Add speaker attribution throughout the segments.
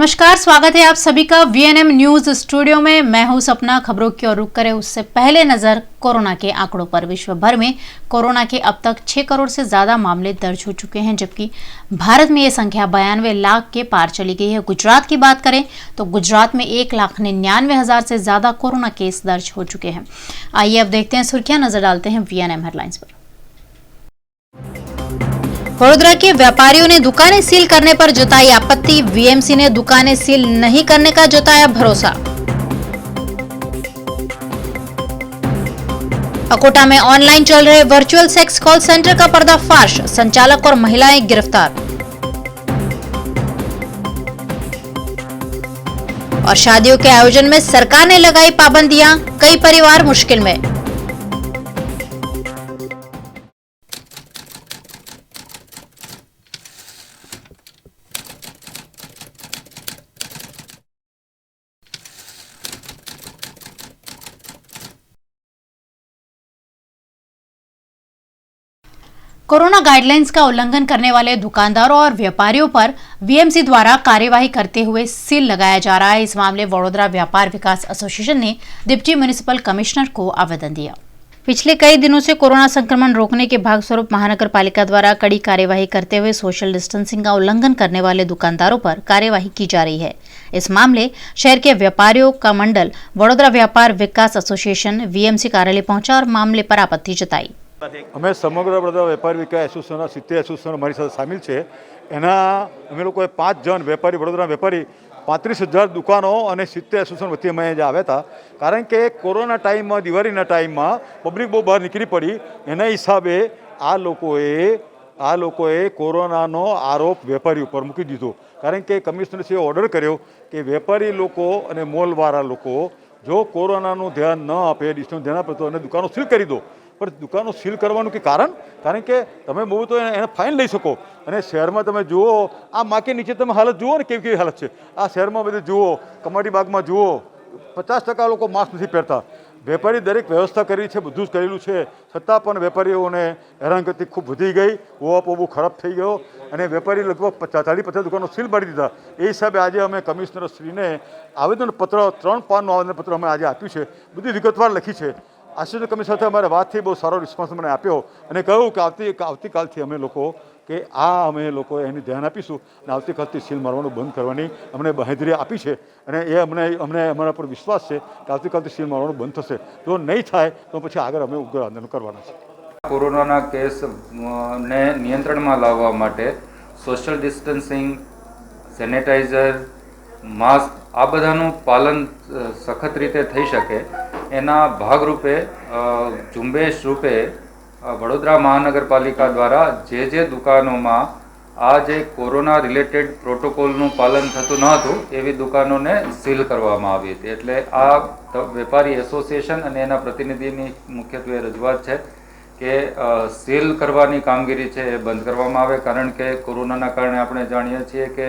Speaker 1: नमस्कार, स्वागत है आप सभी का वीएनएम न्यूज स्टूडियो में। मैं हूं सपना। खबरों की ओर रुख करें उससे पहले नजर कोरोना के आंकड़ों पर। विश्व भर में कोरोना के अब तक 6 करोड़ से ज्यादा मामले दर्ज हो चुके हैं, जबकि भारत में ये संख्या 92 लाख के पार चली गई है। गुजरात की बात करें तो गुजरात में 1,99,000 से ज्यादा कोरोना केस दर्ज हो चुके हैं। आइए अब देखते हैं सुर्खियां, नजर डालते हैं वीएनएम हेडलाइंस पर। वडोदरा के व्यापारियों ने दुकानें सील करने पर जताई आपत्ति। वीएमसी ने दुकानें सील नहीं करने का जताया भरोसा। अकोटा में ऑनलाइन चल रहे वर्चुअल सेक्स कॉल सेंटर का पर्दाफाश, संचालक और महिलाएं गिरफ्तार। और शादियों के आयोजन में सरकार ने लगाई पाबंदियां, कई परिवार मुश्किल में। कोरोना गाइडलाइंस का उल्लंघन करने वाले दुकानदारों और व्यापारियों पर वीएमसी द्वारा कार्यवाही करते हुए सील लगाया जा रहा है। इस मामले वडोदरा व्यापार विकास एसोसिएशन ने डिप्टी म्युनिसिपल कमिश्नर को आवेदन दिया। पिछले कई दिनों से कोरोना संक्रमण रोकने के भागस्वरूप महानगर पालिका द्वारा कड़ी कार्यवाही करते हुए सोशल डिस्टेंसिंग का उल्लंघन करने वाले दुकानदारों पर कार्यवाही की जा रही है। इस मामले शहर के व्यापारियों का मंडल वडोदरा व्यापार विकास एसोसिएशन वीएमसी कार्यालय पहुंचा और मामले पर आपत्ति जताई।
Speaker 2: અમે સમગ્ર વડોદરા વેપાર વિકાસ એસોસિએશનના 70 એસોસિએશનો મારી સાથે સામેલ છે। એના અમે લોકોએ 5 જણ વેપારી, વડોદરા વેપારી 35,000 દુકાનો અને 70 એસોસિએશન વતી અમે અહીંયા આવ્યા હતા। કારણ કે કોરોના ટાઈમમાં, દિવાળીના ટાઈમમાં પબ્લિક બહુ બહાર નીકળી પડી, એના હિસાબે આ લોકોએ કોરોનાનો આરોપ વેપારી ઉપર મૂકી દીધો। કારણ કે કમિશનરશ્રીએ ઓર્ડર કર્યો કે વેપારી લોકો અને મોલવાળા લોકો જો કોરોનાનું ધ્યાન ન આપે, ડિસ્ટન્સ ધ્યાન આપે તો એને દુકાનો સીલ કરી દો। પણ દુકાનો સીલ કરવાનું કે કારણ કે તમે બહુ તો એને ફાઇન લઈ શકો। અને શહેરમાં તમે જુઓ, આ માકે નીચે તમે હાલત જુઓ ને કેવી હાલત છે। આ શહેરમાં બધે જુઓ, કમાટી બાગમાં જુઓ, 50% લોકો માસ્ક નથી પહેરતા। વેપારી દરેક વ્યવસ્થા કરી છે, બધું જ કરેલું છે, છતાં પણ વેપારીઓને હેરાનગતિ ખૂબ વધી ગઈ, ઓવો બહુ ખરાબ થઈ ગયો અને વેપારી લગભગ 40-50 દુકાનો સીલ પાડી દીધા। એ હિસાબે આજે અમે કમિશનરશ્રીને આવેદનપત્ર 3 પાનનું આવેદનપત્ર અમે આજે આપ્યું છે, બધી વિગતવાર લખી છે। આસિસ્ટન્ટ કમિશનર સાથે અમારે વાત થઈ, બહુ સારો રિસ્પોન્સ મને આપ્યો અને કહ્યું કે આવતીકાલથી અમે લોકો એની ધ્યાન આપીશું અને આવતીકાલથી સીલ મારવાનું બંધ કરવાની અમને બાંહેધરી આપી છે અને એ અમને અમારા પર વિશ્વાસ છે કે આવતીકાલથી સીલ મારવાનું બંધ થશે। જો નહીં થાય તો પછી આગળ અમે ઉગ્ર આંદોલન કરવાના છે।
Speaker 3: કોરોનાના કેસને નિયંત્રણમાં લાવવા માટે સોશિયલ ડિસ્ટન્સિંગ, સેનેટાઇઝર, માસ્ક આ બધાનું પાલન સખત રીતે થઈ શકે એના ભાગરૂપે ઝુંબેશ રૂપે વડોદરા મહાનગરપાલિકા દ્વારા જે દુકાનોમાં આ જે કોરોના રિલેટેડ પ્રોટોકોલનું પાલન થતું ન હતું એવી દુકાનોને સીલ કરવામાં આવી હતી। એટલે આ વેપારી એસોસિએશન અને એના પ્રતિનિધિની મુખ્યત્વે રજૂઆત છે કે સીલ કરવાની કામગીરી છે એ બંધ કરવામાં આવે। કારણ કે કોરોનાના કારણે આપણે જાણીએ છીએ કે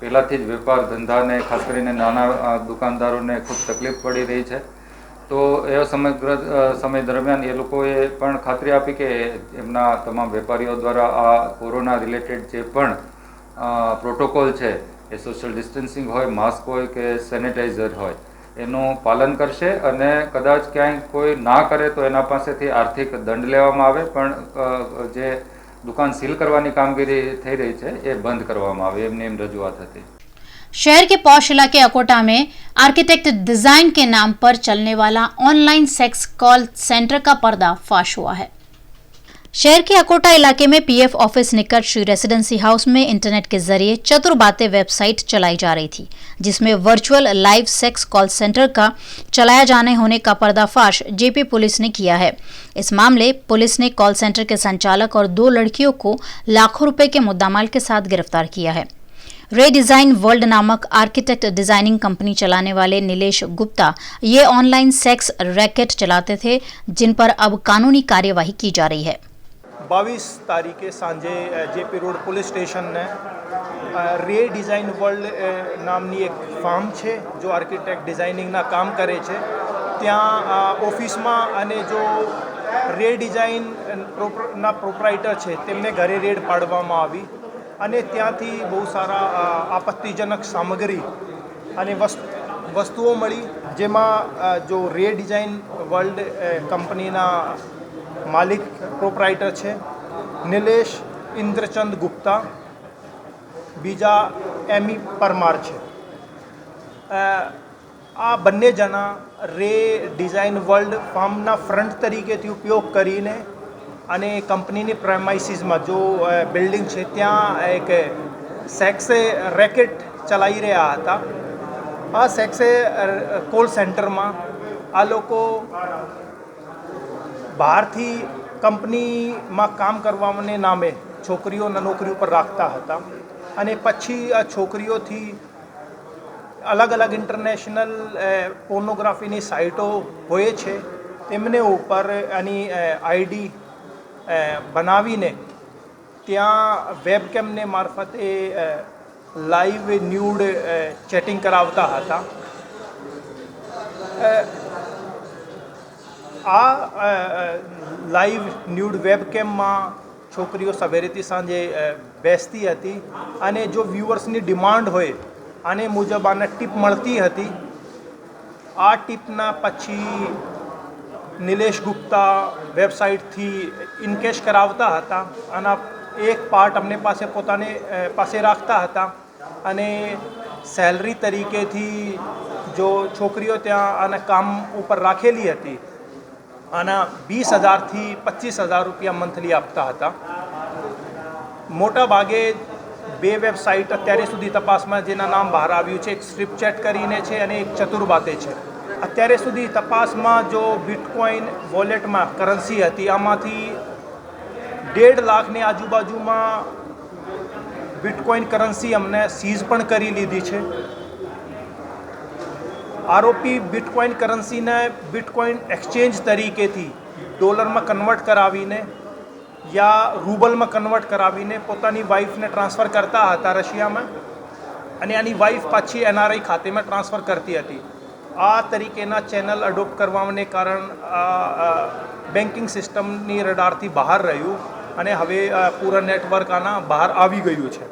Speaker 3: પહેલાંથી જ વેપાર ધંધાને, ખાસ કરીને નાના દુકાનદારોને ખૂબ તકલીફ પડી રહી છે। તો એ સમગ્ર સમય દરમિયાન એ લોકોએ પણ ખાતરી આપી કે એમના તમામ વેપારીઓ દ્વારા આ કોરોના રિલેટેડ જે પણ પ્રોટોકોલ છે એ સોશિયલ ડિસ્ટન્સિંગ હોય, માસ્ક હોય કે સેનેટાઇઝર હોય એનું પાલન કરશે અને કદાચ ક્યાંય કોઈ ના કરે તો એના પાસેથી આર્થિક દંડ લેવામાં આવે। પણ જે दुकान सील करवानी कामगीरी થઈ રહી છે એ બંધ કરવામાં આવે એમની એમ રજૂઆત હતી।
Speaker 1: शहर के पौष इलाके अकोटा में आर्किटेक्ट डिजाइन के नाम पर चलने वाला ऑनलाइन सेक्स कॉल सेंटर का पर्दाफाश हुआ है। शहर के अकोटा इलाके में पीएफ ऑफिस निकट श्री रेसिडेंसी हाउस में इंटरनेट के जरिए चतुर बातें वेबसाइट चलाई जा रही थी, जिसमें virtual live sex call centre का चलाया जाने होने का पर्दाफाश जेपी पुलिस ने किया है। इस मामले पुलिस ने कॉल सेंटर के संचालक और 2 लड़कियों को लाखों रुपए के मुद्दामाल के साथ गिरफ्तार किया है। रे डिजाइन वर्ल्ड नामक आर्किटेक्ट डिजाइनिंग कंपनी चलाने वाले नीलेश गुप्ता ये ऑनलाइन सेक्स रैकेट चलाते थे, जिन पर अब कानूनी कार्यवाही की जा रही है।
Speaker 4: 22 તારીખે સાંજે જેપી રોડ પોલીસ સ્ટેશનને રે ડિઝાઇન વર્લ્ડ નામની એક ફાર્મ છે જો આર્કિટેક્ટ ડિઝાઇનિંગના કામ કરે છે, ત્યાં ઓફિસમાં અને જો રે ડિઝાઇનના પ્રોપ્રાઇટર છે તેમને ઘરે રેડ પાડવામાં આવી અને ત્યાંથી બહુ સારા આપત્તિજનક સામગ્રી અને વસ્તુઓ મળી, જેમાં જો રે ડિઝાઇન વર્લ્ડ કંપનીના માલિક પ્રોપ્રાઇટર છે નિલેશ ઇન્દ્રચંદ ગુપ્તા, બીજા એમી પરમાર છે. આ બંને જણા રે ડિઝાઇન વર્લ્ડ ફાર્મના ફ્રન્ટ તરીકેથી ઉપયોગ કરીને અને કંપનીની પ્રેમાઇસીસમાં જો બિલ્ડિંગ છે ત્યાં એક સેક્સે રેકેટ ચલાવી રહ્યા હતા. આ સેક્સે કોલ સેન્ટરમાં આ લોકો બહારથી કંપનીમાં કામ કરવાને નામે છોકરીઓના નોકરી ઉપર રાખતા હતા અને પછી આ છોકરીઓથી અલગ અલગ ઇન્ટરનેશનલ પોર્નોગ્રાફીની સાઇટો હોય છે તેમને ઉપર આની આઈડી બનાવીને ત્યાં વેબકેમને મારફતે લાઈવ ન્યૂડ ચેટિંગ કરાવતા હતા. આ લાઈવ ન્યૂડ વેબકેમમાં છોકરીઓ સવેરેથી સાંજે બેસતી હતી અને જો વ્યુઅર્સની ડિમાન્ડ હોય આને મુજબ આને ટીપ મળતી હતી. આ ટીપના પછી નિલેશ ગુપ્તા વેબસાઇટથી ઇનકેશ કરાવતા હતા. આના એક પાર્ટ અમને પોતાને પાસે રાખતા હતા અને સેલરી તરીકેથી જો છોકરીઓ ત્યાં આના કામ ઉપર રાખેલી હતી આના 20,000થી 25,000 રૂપિયા મંથલી આપતા હતા. મોટા ભાગે બે વેબસાઇટ અત્યારે સુધી તપાસમાં જેના નામ બહાર આવ્યું છે, એક સ્ટ્રીપચેટ કરીને છે અને એક ચતુરબાતે છે. અત્યારે સુધી તપાસમાં જો બિટકોઇન વોલેટમાં કરન્સી હતી આમાંથી 1.5 લાખની આજુબાજુમાં બિટકોઇન કરન્સી અમને સીઝ પણ કરી લીધી છે. આરોપી બિટકોઇન કરન્સીને બિટકોઇન એક્સચેન્જ તરીકેથી ડોલરમાં કન્વર્ટ કરાવીને યા રૂબલમાં કન્વર્ટ કરાવીને પોતાની વાઈફને ટ્રાન્સફર કરતા હતા રશિયામાં અને આની વાઈફ પાછી એનઆરઆઈ ખાતેમાં ટ્રાન્સફર કરતી હતી. આ તરીકેના ચેનલ અડોપ્ટ કરવાને કારણ બેન્કિંગ સિસ્ટમની રડારથી બહાર રહ્યું અને હવે પૂરા નેટવર્ક આના બહાર આવી ગયું છે.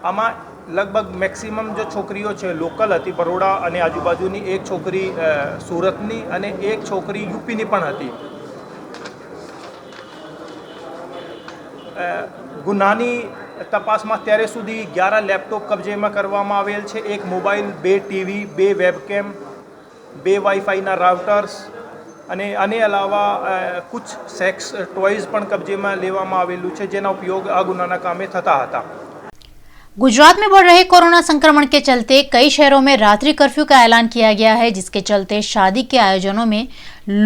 Speaker 4: આમાં લગભગ મેક્સિમમ જો છોકરીઓ છે લોકલ હતી બરોડા અને આજુબાજુની, એક છોકરી સુરતની અને એક છોકરી યુપીની પણ હતી. ગુનાની તપાસમાં અત્યારે સુધી 11 લેપટોપ કબજેમાં કરવામાં આવેલ છે, એક મોબાઈલ, 2 ટીવી, 2 વેબકેમ, 2 વાઈફાઈના રાઉટર્સ અને આને અલાવા કુછ સેક્સ ટોયઝ પણ કબજેમાં લેવામાં આવેલું છે જેના उपयोग આ ગુનાના કામે થતા હતા.
Speaker 1: गुजरात में बढ़ रहे कोरोना संक्रमण के चलते कई शहरों में रात्रि कर्फ्यू का ऐलान किया गया है, जिसके चलते शादी के आयोजनों में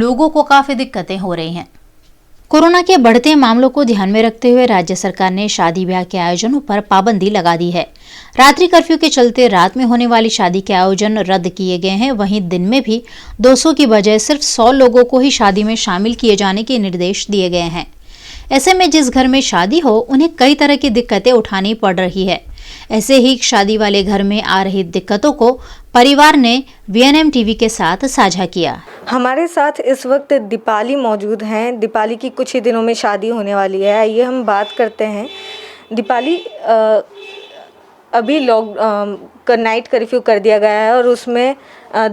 Speaker 1: लोगों को काफी दिक्कतें हो रही हैं। कोरोना के बढ़ते मामलों को ध्यान में रखते हुए राज्य सरकार ने शादी ब्याह के आयोजनों पर पाबंदी लगा दी है। रात्रि कर्फ्यू के चलते रात में होने वाली शादी के आयोजन रद्द किए गए हैं। वहीं दिन में भी 200 की बजाय सिर्फ 100 लोगों को ही शादी में शामिल किए जाने के निर्देश दिए गए हैं। ऐसे में जिस घर में शादी हो उन्हें कई तरह की दिक्कतें उठानी पड़ रही है। ऐसे ही शादी वाले घर में आ रही दिक्कतों को परिवार ने वीएनएम टीवी के साथ साझा किया।
Speaker 5: हमारे साथ इस वक्त दीपाली मौजूद हैं। दीपाली की कुछ ही दिनों में शादी होने वाली है। आइए हम बात करते हैं। दीपाली, अभी नाइट कर्फ्यू कर दिया गया है और उसमें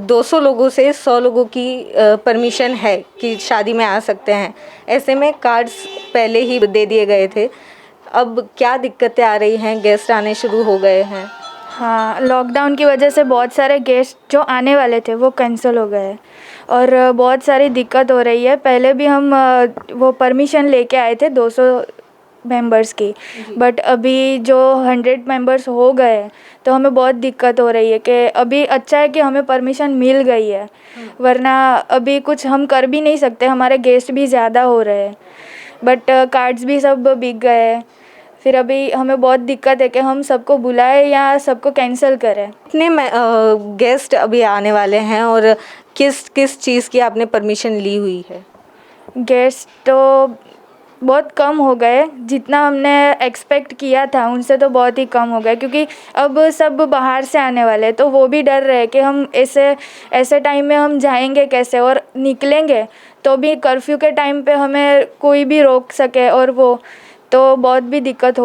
Speaker 5: 200 लोगों से 100 लोगों की परमिशन है कि शादी में आ सकते हैं। ऐसे में कार्ड्स पहले ही दे दिए गए थे। अब क्या दिक्कतें आ रही हैं? गेस्ट आने शुरू हो गए हैं।
Speaker 6: हाँ, लॉकडाउन की वजह से बहुत सारे गेस्ट जो आने वाले थे वो कैंसिल हो गए और बहुत सारी दिक्कत हो रही है। पहले भी हम वो परमिशन लेके आए थे 200 मेंबर्स की, बट अभी जो 100 मेंबर्स हो गए तो हमें बहुत दिक्कत हो रही है कि अभी अच्छा है कि हमें परमिशन मिल गई है, वरना अभी कुछ हम कर भी नहीं सकते। हमारे गेस्ट भी ज़्यादा हो रहे हैं, बट कार्ड्स भी सब बिक गए। फिर अभी हमें बहुत दिक्कत है कि हम सबको बुलाए या सबको कैंसिल करें।
Speaker 5: कितने गेस्ट अभी आने वाले हैं और किस किस चीज़ की आपने परमिशन ली हुई है?
Speaker 6: गेस्ट तो बहुत कम हो गए, जितना हमने एक्सपेक्ट किया था उनसे तो बहुत ही कम हो गए, क्योंकि अब सब बाहर से आने वाले हैं तो वो भी डर रहे कि हम ऐसे टाइम में हम जाएंगे कैसे और निकलेंगे तो भी कर्फ्यू के टाइम पे हमें कोई भी रोक सके और वो तो बहुत भी दिक्कत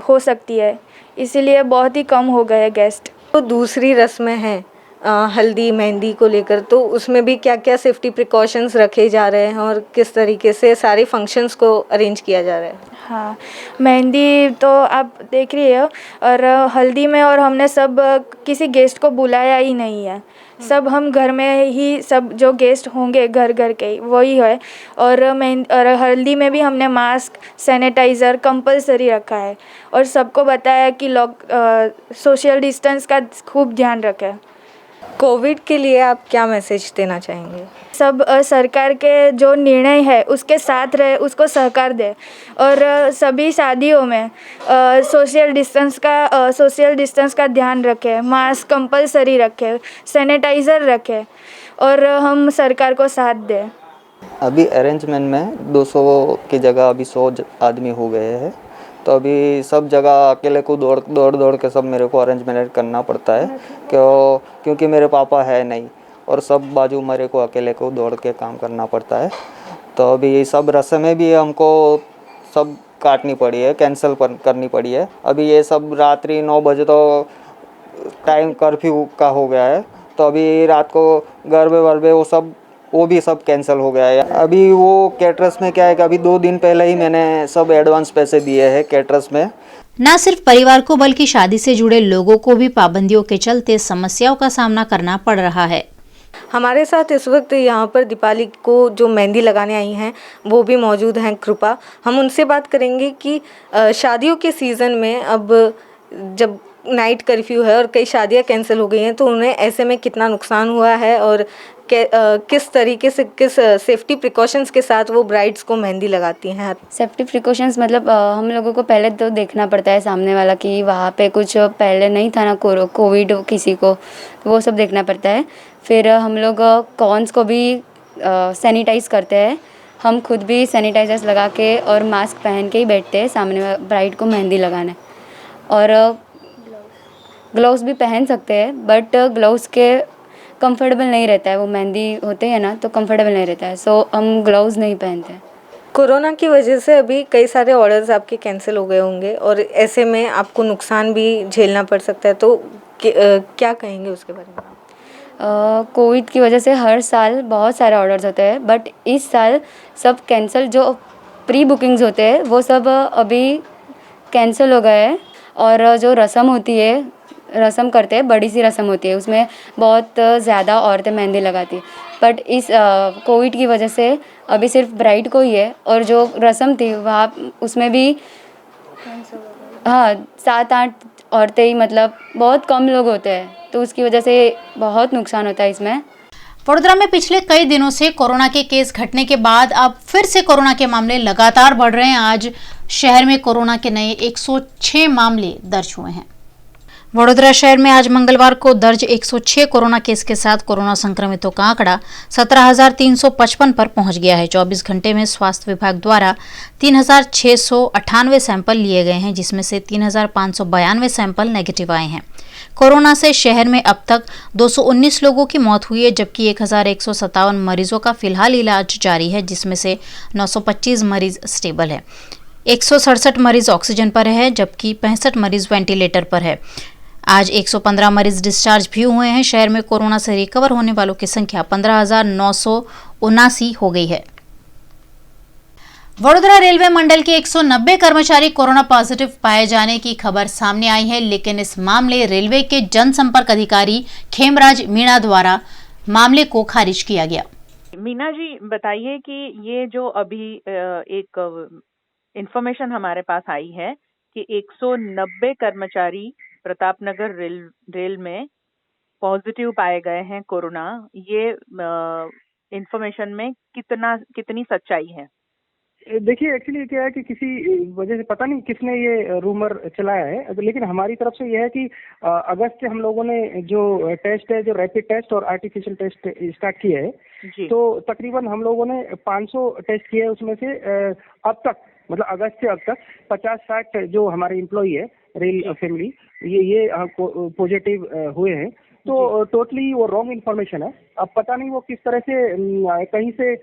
Speaker 6: हो सकती है। इसीलिए बहुत ही कम हो गए गेस्ट।
Speaker 5: तो दूसरी रस्में हैं हल्दी मेहंदी को लेकर, तो उसमें भी क्या क्या सेफ्टी प्रिकॉशंस रखे जा रहे हैं और किस तरीके से सारे फंक्शंस को अरेंज किया जा रहा है?
Speaker 6: हाँ, मेहंदी तो आप देख रही हो, और हल्दी में और हमने सब किसी गेस्ट को बुलाया ही नहीं है। सब हम घर में ही, सब जो गेस्ट होंगे घर घर के ही वही है। और और हल्दी में भी हमने मास्क सैनिटाइज़र कंपलसरी रखा है, और सबको बताया कि सोशल डिस्टेंस का खूब ध्यान रखें।
Speaker 5: कोविड के लिए आप क्या मैसेज देना चाहेंगे?
Speaker 6: सब सरकार के जो निर्णय है उसके साथ रहे, उसको सहकार दे, और सभी शादियों में सोशल डिस्टेंस का ध्यान रखें, मास्क कंपलसरी रखें, सैनिटाइज़र रखें, और हम सरकार को साथ दें।
Speaker 7: अभी अरेंजमेंट में 200 की जगह अभी 100 आदमी हो गए हैं, तो अभी सब जगह अकेले को दौड़ के सब मेरे को अरेंजमेंट करना पड़ता है, क्योंकि मेरे पापा है नहीं, और सब बाजू मेरे को अकेले को दौड़ के काम करना पड़ता है। तो अभी ये सब रस्में भी हमको सब काटनी पड़ी है, कैंसिल करनी पड़ी है। अभी ये सब रात्रि 9 बजे तो टाइम कर्फ्यू का हो गया है, तो अभी रात को गरबे वरबे वो भी सब कैंसिल हो गया है। अभी वो कैटरस में क्या है कि अभी 2 दिन पहले ही मैंने सब एडवांस पैसे दिए हैं कैटरस में।
Speaker 1: न सिर्फ परिवार को बल्कि शादी से जुड़े लोगों को भी पाबंदियों के चलते समस्याओं का सामना करना पड़ रहा है।
Speaker 5: हमारे साथ इस वक्त यहाँ पर दीपाली को जो मेहंदी लगाने आई हैं वो भी मौजूद हैं, कृपा। हम उनसे बात करेंगे कि शादियों के सीज़न में अब जब नाइट कर्फ्यू है और कई शादियाँ कैंसिल हो गई हैं, तो उन्हें ऐसे में कितना नुकसान हुआ है और किस तरीके से, किस सेफ्टी प्रिकॉशंस के साथ वो ब्राइड्स को मेहंदी लगाती हैं।
Speaker 8: सेफ्टी प्रिकॉशंस मतलब हम लोगों को पहले तो देखना पड़ता है सामने वाला कि वहाँ पे कुछ पहले नहीं था ना कोविड किसी को, वो सब देखना पड़ता है। फिर हम लोग कॉर्न्स को भी सैनिटाइज़ करते हैं, हम खुद भी सैनिटाइजर्स लगा के और मास्क पहन के ही बैठते हैं सामने ब्राइड को मेहंदी लगाने। और ग्लव्स भी पहन सकते हैं, बट ग्लव्स के कंफर्टेबल नहीं रहता है, वो मेहंदी होते हैं ना तो कंफर्टेबल नहीं रहता है, सो हम ग्लव्स नहीं पहनते।
Speaker 5: कोरोना की वजह से अभी कई सारे ऑर्डर्स आपके कैंसिल हो गए होंगे और ऐसे में आपको नुकसान भी झेलना पड़ सकता है, तो क्या कहेंगे उसके बारे में?
Speaker 8: कोविड की वजह से हर साल बहुत सारे ऑर्डर्स होते हैं, बट इस साल सब कैंसिल, जो प्री बुकिंग्स होते हैं वो सब अभी कैंसिल हो गए हैं। और जो रस्म होती है, रस्म करते हैं, बड़ी सी रस्म होती है, उसमें बहुत ज़्यादा औरतें मेहंदी लगाती है, बट इस कोविड की वजह से अभी सिर्फ ब्राइड को ही है। और जो रस्म थी वहाँ उसमें भी 7-8 औरतें ही, मतलब बहुत कम लोग होते हैं, तो उसकी वजह से बहुत नुकसान होता है इसमें।
Speaker 1: वडोदरा में पिछले कई दिनों से कोरोना के केस घटने के बाद अब फिर से कोरोना के मामले लगातार बढ़ रहे हैं। आज शहर में कोरोना के नए 106 मामले दर्ज हुए हैं। वडोदरा शहर में आज मंगलवार को दर्ज 106 कोरोना केस के साथ कोरोना संक्रमितों का आंकड़ा 17,355 पर पहुंच गया है। 24 घंटे में स्वास्थ्य विभाग द्वारा 3,698 सैंपल लिए गए हैं, जिसमें से 3,592 सैंपल नेगेटिव आए हैं। कोरोना से शहर में अब तक 219 लोगों की मौत हुई है, जबकि 1,157 मरीजों का फिलहाल इलाज जारी है, जिसमें से 925 मरीज स्टेबल है, 167 मरीज ऑक्सीजन पर है, जबकि 65 मरीज वेंटिलेटर पर है। आज 115 मरीज डिस्चार्ज भी हुए हैं। शहर में कोरोना से रिकवर होने वालों की संख्या 15,979 हो गई है। वडोदरा रेलवे मंडल के 190 कर्मचारी कोरोना पॉजिटिव पाए जाने की खबर सामने आई है, लेकिन इस मामले रेलवे के जनसंपर्क अधिकारी खेमराज मीणा द्वारा मामले को खारिज किया गया।
Speaker 9: मीना जी बताइए कि ये जो अभी एक इंफॉर्मेशन हमारे पास आई है कि 190 कर्मचारी प्रतापनगर रेल में पॉजिटिव पाए गए हैं कोरोना, ये इंफॉर्मेशन में कितनी सच्चाई है?
Speaker 4: देखिए एक्चुअली क्या है कि किसी वजह से पता नहीं किसने ये रूमर चलाया है, लेकिन हमारी तरफ से यह है कि अगस्त से हम लोगों ने जो टेस्ट है, जो रैपिड टेस्ट और आर्टिफिशियल टेस्ट स्टार्ट किए है, तो तकरीबन हम लोगों ने 500 टेस्ट किए। उसमें से अब तक, मतलब अगस्त से अब तक 50-60 जो हमारे एम्प्लॉई है रेल फैमिली, ये पॉजिटिव हुए हैं। तो टोटली वो रॉन्ग इन्फॉर्मेशन है। अब पता नहीं वो किस तरह से कहीं से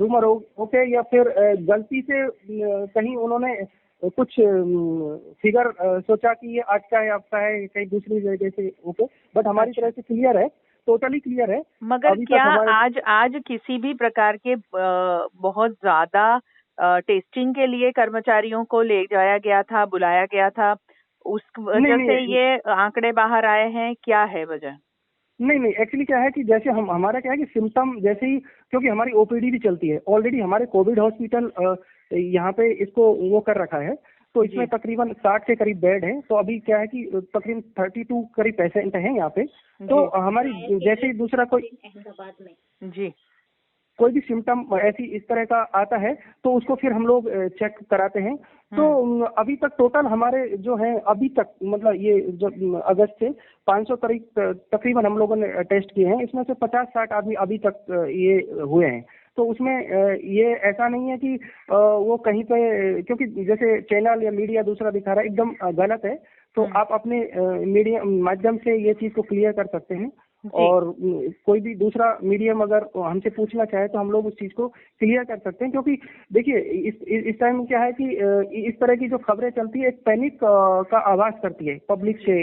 Speaker 4: रूमर हो के या फिर गलती से कहीं उन्होंने
Speaker 10: कुछ फिगर सोचा कि ये आज का है, आपका है, कहीं दूसरी जगह से ओके, बट हमारी तरफ से क्लियर है, टोटली क्लियर है।
Speaker 9: मगर
Speaker 10: अभी तक
Speaker 9: क्या
Speaker 10: हमारे
Speaker 9: आज किसी भी प्रकार के बहुत ज्यादा टेस्टिंग के लिए कर्मचारियों को ले जाया गया था, बुलाया गया था, उस वजह से ये आंकड़े बाहर आए हैं? क्या है वजह?
Speaker 10: नहीं, एक्चुअली क्या है कि जैसे हमारा क्या है कि सिम्टम जैसे ही, क्योंकि हमारी ओपीडी भी चलती है ऑलरेडी, हमारे कोविड हॉस्पिटल यहाँ पे इसको वो कर रखा है, तो इसमें तकरीबन 60 के करीब बेड हैं। तो अभी क्या है कि तकरीबन 32 करीब पेशेंट हैं यहाँ पे। तो हमारी जैसे ही दूसरा कोई भी सिम्टम ऐसी इस तरह का आता है तो उसको फिर हम लोग चेक कराते हैं। तो अभी तक टोटल हमारे जो है अभी तक मतलब ये जो अगस्त से 500 करीब तकरीबन हम लोगों ने टेस्ट किए हैं। इसमें से 50-60 आदमी अभी तक ये हुए हैं। तो उसमें ये ऐसा नहीं है कि वो कहीं पे, क्योंकि जैसे चैनल या मीडिया दूसरा दिखा रहा है, एकदम गलत है। तो आप अपने मीडिया माध्यम से ये चीज को क्लियर कर सकते हैं, और कोई भी दूसरा मीडियम अगर हमसे पूछना चाहे तो हम लोग उस चीज को क्लियर कर सकते हैं। क्योंकि देखिए इस टाइम क्या है कि इस तरह की जो खबरें चलती है, एक पैनिक का आवाज करती है पब्लिक से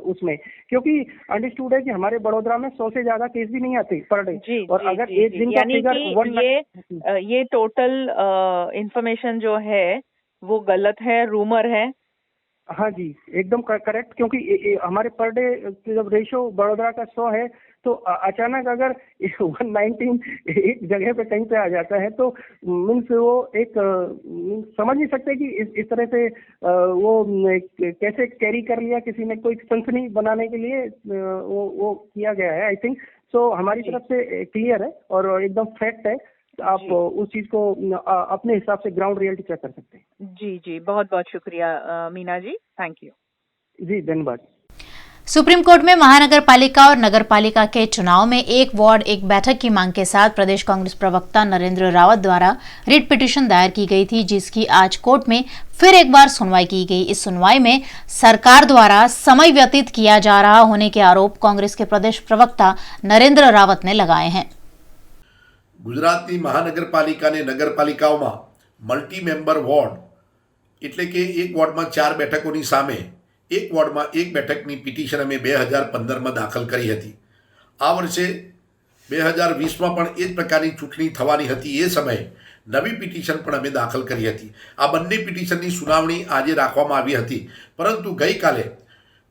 Speaker 10: उसमें, क्योंकि अंडरस्टूड है कि हमारे बड़ोदरा में 100 से ज्यादा केस भी नहीं आते पर डे, और अगर एक दिन का फिगर
Speaker 9: ये टोटल इंफॉर्मेशन जो है वो गलत है, रूमर है।
Speaker 10: हाँ जी, एकदम करेक्ट। क्योंकि हमारे पर डे जब रेशो बड़ोदरा का 100 है, तो अचानक अगर 119 एक जगह पे कहीं पे आ जाता है, तो मीन्स वो एक समझ नहीं सकते कि इस तरह से वो कैसे कैरी कर लिया किसी ने, कोई सनसनी बनाने के लिए वो किया गया है। आई थिंक सो हमारी तरफ से क्लियर है और एकदम फैक्ट है। आप उस चीज को अपने हिसाब से ग्राउंड रियलिटी चेक कर सकते हैं।
Speaker 9: जी, बहुत बहुत शुक्रिया मीना जी, थैंक यू
Speaker 10: जी, धन्यवाद।
Speaker 1: सुप्रीम कोर्ट में महानगर पालिका और नगर पालिका के चुनाव में एक वार्ड एक बैठक की मांग के साथ प्रदेश कांग्रेस प्रवक्ता नरेंद्र रावत द्वारा रिट पिटीशन दायर की गई थी, जिसकी आज कोर्ट में फिर एक बार सुनवाई की गई। इस सुनवाई में सरकार द्वारा समय व्यतीत किया जा रहा होने के आरोप कांग्रेस के प्रदेश प्रवक्ता नरेंद्र रावत ने लगाए हैं।
Speaker 11: ગુજરાતની મહાનગરપાલિકા અને નગરપાલિકાઓમાં મલ્ટી મેમ્બર વોર્ડ એટલે કે એક વોર્ડમાં 4 બેઠકોની સામે એક વોર્ડમાં એક બેઠકની પિટિશન અમે 2015માં દાખલ કરી હતી। આ વર્ષે 2020માં પણ એ જ પ્રકારની ચૂંટણી થવાની હતી, એ સમયે નવી પિટિશન પણ અમે દાખલ કરી હતી। આ બંને પિટિશનની સુનાવણી આજે રાખવામાં આવી હતી, પરંતુ ગઈકાલે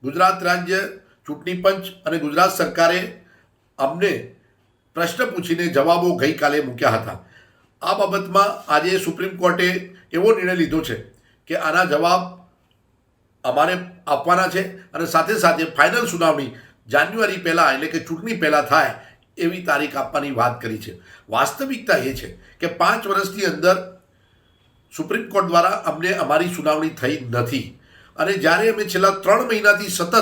Speaker 11: ગુજરાત રાજ્ય ચૂંટણી પંચ અને ગુજરાત સરકારે અમને પ્રશ્ન પૂછીને જવાબો ગઈકાલે મૂક્યા હતા। આ બાબતમાં આજે સુપ્રીમ કોર્ટે એવો નિર્ણય લીધો છે કે આના જવાબ અમારે આપવાના છે અને સાથે સાથે ફાઇનલ સુનાવણી જાન્યુઆરી પહેલાં એટલે કે ચૂંટણી પહેલાં થાય એવી તારીખ આપવાની વાત કરી છે। વાસ્તવિકતા એ છે કે 5 વર્ષની અંદર સુપ્રીમ કોર્ટ દ્વારા અમને અમારી સુનાવણી થઈ નથી, અને જ્યારે અમે છેલ્લા 3 મહિનાથી સતત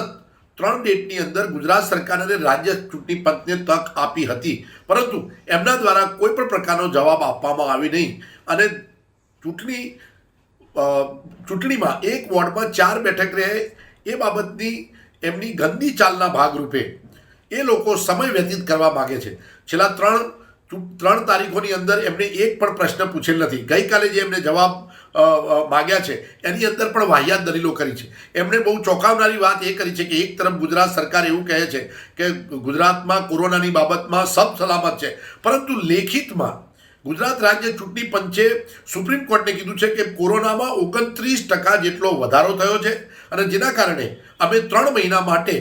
Speaker 11: 3 ડેટની અંદર ગુજરાત સરકાર અને રાજ્ય ચૂંટણી પંચને તક આપી હતી, પરંતુ એમના દ્વારા કોઈ પણ પ્રકારનો જવાબ આપવામાં આવ્યો નહીં, અને ચૂંટણીમાં એક વોર્ડમાં 4 બેઠક રહે એ બાબતની એમની ગંદી ચાલના ભાગરૂપે એ લોકો સમય વ્યતીત કરવા માગે છે। છેલ્લા 3 તારીખોની અંદર એમને એક પણ પ્રશ્ન પૂછેલ નથી। ગઈકાલે જે એમને જવાબ માગ્યા છે એની અંદર પણ વાહિયાત દલીલો કરી છે। એમણે બહુ ચોંકાવનારી વાત એ કરી છે કે એક તરફ ગુજરાત સરકાર એવું કહે છે કે ગુજરાતમાં કોરોનાની બાબતમાં સબ સલામત છે, પરંતુ લેખિતમાં ગુજરાત રાજ્ય ચૂંટણી પંચે સુપ્રીમ કોર્ટને કીધું છે કે કોરોનામાં 29% જેટલો વધારો થયો છે, અને જેના કારણે અમે 3 મહિના માટે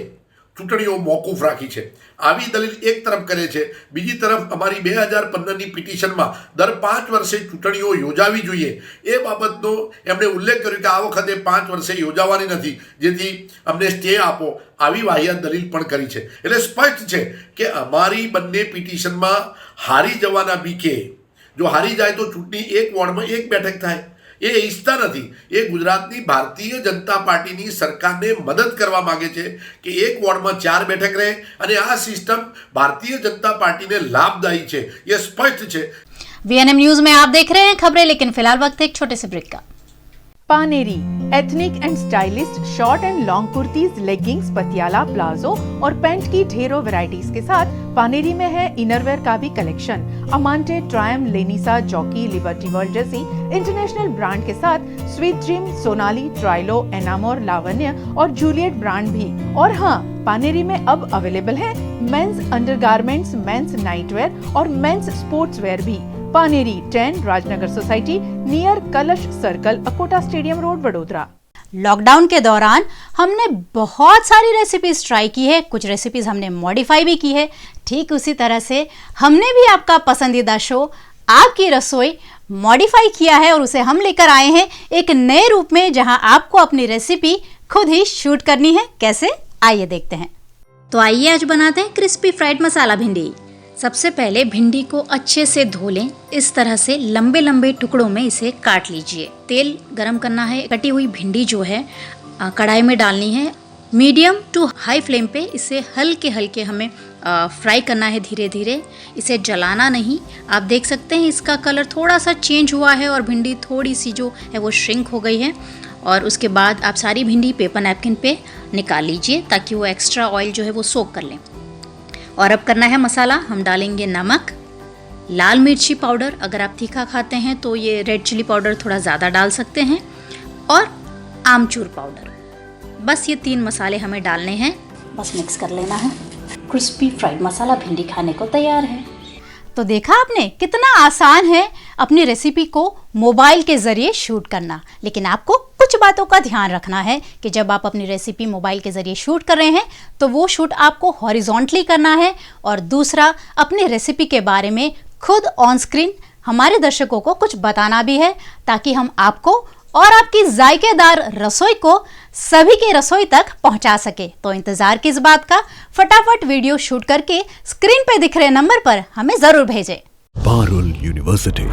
Speaker 11: ચૂંટણીઓ મોકૂફ રાખી છે। આવી દલીલ એક તરફ કરે છે, બીજી તરફ અમારી 2015ની પિટિશનમાં દર 5 વર્ષે ચૂંટણીઓ યોજાવી જોઈએ એ બાબતનો એમણે ઉલ્લેખ કર્યો કે આ વખતે 5 વર્ષે યોજાવાની નથી, જેથી અમને સ્ટે આપો, આવી વાહિયાત દલીલ પણ કરી છે। એટલે સ્પષ્ટ છે કે અમારી બંને પિટિશનમાં હારી જવાના બીકે, જો હારી જાય તો ચૂંટણી એક વોર્ડમાં એક બેઠક થાય, એ ઈચ્છતા નથી। એ ગુજરાતની ભારતીય જનતા પાર્ટીની સરકારને મદદ કરવા માગે છે કે એક વોર્ડમાં 4 બેઠક રહે, અને આ સિસ્ટમ ભારતીય जनता पार्टी ने लाभदायी है, ये स्पष्ट है।
Speaker 1: वीएनएम न्यूज में आप देख रहे हैं खबरें, लेकिन फिलहाल वक्त एक छोटे से ब्रेक का।
Speaker 12: Paneri ethnic and stylist short and long kurtis, leggings, Patiala, palazzo और पैंट की ढेरों वैरायटीज के साथ पानेरी में है इनरवेयर का भी कलेक्शन। अमांटे, ट्रायम, लेनिसा, जॉकी, लिबर्टी वर्ल्ड जैसी इंटरनेशनल ब्रांड के साथ स्वीट ड्रीम, सोनाली, ट्राइलो, एनामोर, लावण्य और जूलियट ब्रांड भी। और हाँ, पानेरी में अब अवेलेबल है मेंस अंडरगारमेंट्स, मेंस नाइटवेयर और मेंस स्पोर्ट्स वेयर भी। पानेरी 10 राजनगर सोसाइटी नियर कलश circle, Akota stadium road, Vadodara.
Speaker 1: Lockdown के दौरान हमने बहुत सारी रेसिपीज ट्राई की है, कुछ रेसिपीज हमने मॉडिफाई भी की है। ठीक उसी तरह से हमने भी आपका पसंदीदा शो आपकी रसोई मॉडिफाई किया है और उसे हम लेकर आए हैं एक नए रूप में, जहां आपको अपनी रेसिपी खुद ही शूट करनी है। कैसे, आइए देखते हैं। तो आइए आज बनाते हैं क्रिस्पी फ्राइड मसाला भिंडी। सबसे पहले भिंडी को अच्छे से धो लें। इस तरह से लंबे लंबे टुकड़ों में इसे काट लीजिए। तेल गरम करना है। कटी हुई भिंडी जो है कढ़ाई में डालनी है। मीडियम टू हाई फ्लेम पे इसे हल्के हल्के हमें फ्राई करना है, धीरे धीरे। इसे जलाना नहीं। आप देख सकते हैं इसका कलर थोड़ा सा चेंज हुआ है और भिंडी थोड़ी सी जो है वो श्रिंक हो गई है। और उसके बाद आप सारी भिंडी पेपर नैपकिन पे निकाल लीजिए ताकि वो एक्स्ट्रा ऑयल जो है वो सोक कर लें। और अब करना है मसाला। हम डालेंगे नमक, लाल मिर्ची पाउडर, अगर आप तीखा खाते हैं तो ये रेड चिली पाउडर थोड़ा ज़्यादा डाल सकते हैं, और आमचूर पाउडर। बस ये 3 मसाले हमें डालने हैं। बस मिक्स कर लेना है। क्रिस्पी फ्राइड मसाला भिंडी खाने को तैयार है। तो देखा आपने कितना आसान है अपनी रेसिपी को मोबाइल के ज़रिए शूट करना। लेकिन आपको कुछ बातों का ध्यान रखना है कि जब आप अपनी रेसिपी मोबाइल के ज़रिए शूट कर रहे हैं तो वो शूट आपको हॉरिजॉन्टली करना है। और दूसरा, अपनी रेसिपी के बारे में खुद ऑन स्क्रीन हमारे दर्शकों को कुछ बताना भी है, ताकि हम आपको और आपकी जायकेदार रसोई को सभी के रसोई तक पहुंचा सके। तो इंतजार किस बात का, फटाफट वीडियो शूट करके स्क्रीन पे दिख रहे नंबर पर हमें जरूर भेजें।
Speaker 13: Parul university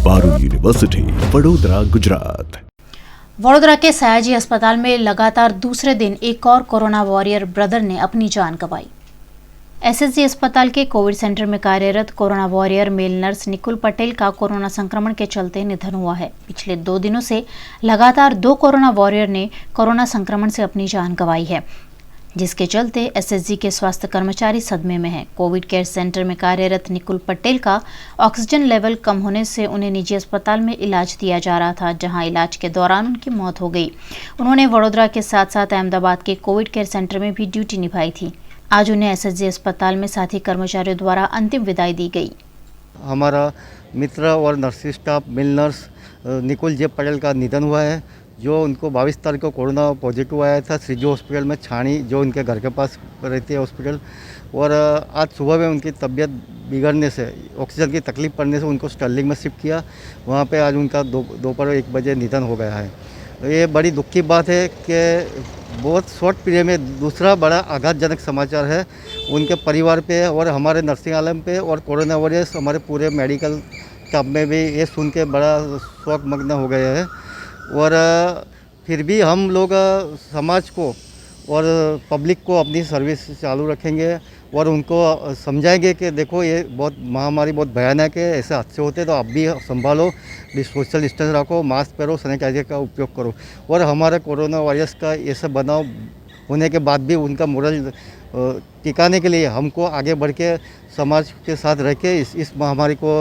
Speaker 13: Parul university, Vadodara, Gujarat.
Speaker 1: वडोदरा के सयाजी अस्पताल में लगातार दूसरे दिन एक और कोरोना वॉरियर ब्रदर ने अपनी जान गंवाई। एसएसजी अस्पताल के कोविड सेंटर में कार्यरत corona warrior male nurse Nikul Patel का कोरोना संक्रमण के चलते निधन हुआ है। पिछले 2 दिनों से लगातार 2 कोरोना वॉरियर ने कोरोना संक्रमण से अपनी जान गंवाई है, जिसके चलते एसएसजी के स्वास्थ्य कर्मचारी सदमे में हैं। कोविड केयर सेंटर में कार्यरत निकुल पटेल का ऑक्सीजन लेवल कम होने से उन्हें निजी अस्पताल में इलाज दिया जा रहा था, जहां इलाज के दौरान उनकी मौत हो गई। उन्होंने वडोदरा के साथ साथ अहमदाबाद के कोविड केयर सेंटर में भी ड्यूटी निभाई थी। आज उन्हें एसएसजी अस्पताल में साथी कर्मचारियों द्वारा अंतिम विदाई दी गई।
Speaker 14: हमारा मित्र और नर्सिंग स्टाफ मिल नर्स निकुल जे पटेल का निधन हुआ है, जो उनको 22 तारीख को कोरोना पॉजिटिव आया था श्रीजो हॉस्पिटल में, छाणी, जो उनके घर के पास रहती है हॉस्पिटल। और आज सुबह में उनकी तबीयत बिगड़ने से, ऑक्सीजन की तकलीफ पड़ने से उनको स्टर्लिंग में शिफ्ट किया। वहाँ पे आज उनका दोपहर 1 बजे निधन हो गया है। ये बड़ी दुख की बात है कि बहुत शॉर्ट पीरियड में दूसरा बड़ा आघातजनक समाचार है उनके परिवार पे और हमारे नर्सिंग आलम पे और कोरोना वॉरियर्स हमारे पूरे मेडिकल स्टाफ में भी ये सुन के बड़ा शोक मग्न हो गए हैं। और फिर भी हम लोग समाज को और पब्लिक को अपनी सर्विस चालू रखेंगे और उनको समझाएंगे कि देखो ये बहुत महामारी बहुत भयानक है, ऐसे हादसे होते तो आप भी संभालो, भी सोशल डिस्टेंस रखो, मास्क पहनो, सैनिटाइजर का उपयोग करो। और हमारे कोरोना वायरस का ये सब बनाव होने के बाद भी उनका मोरल टिकाने के लिए हमको आगे बढ़ के समाज के साथ रह के इस महामारी को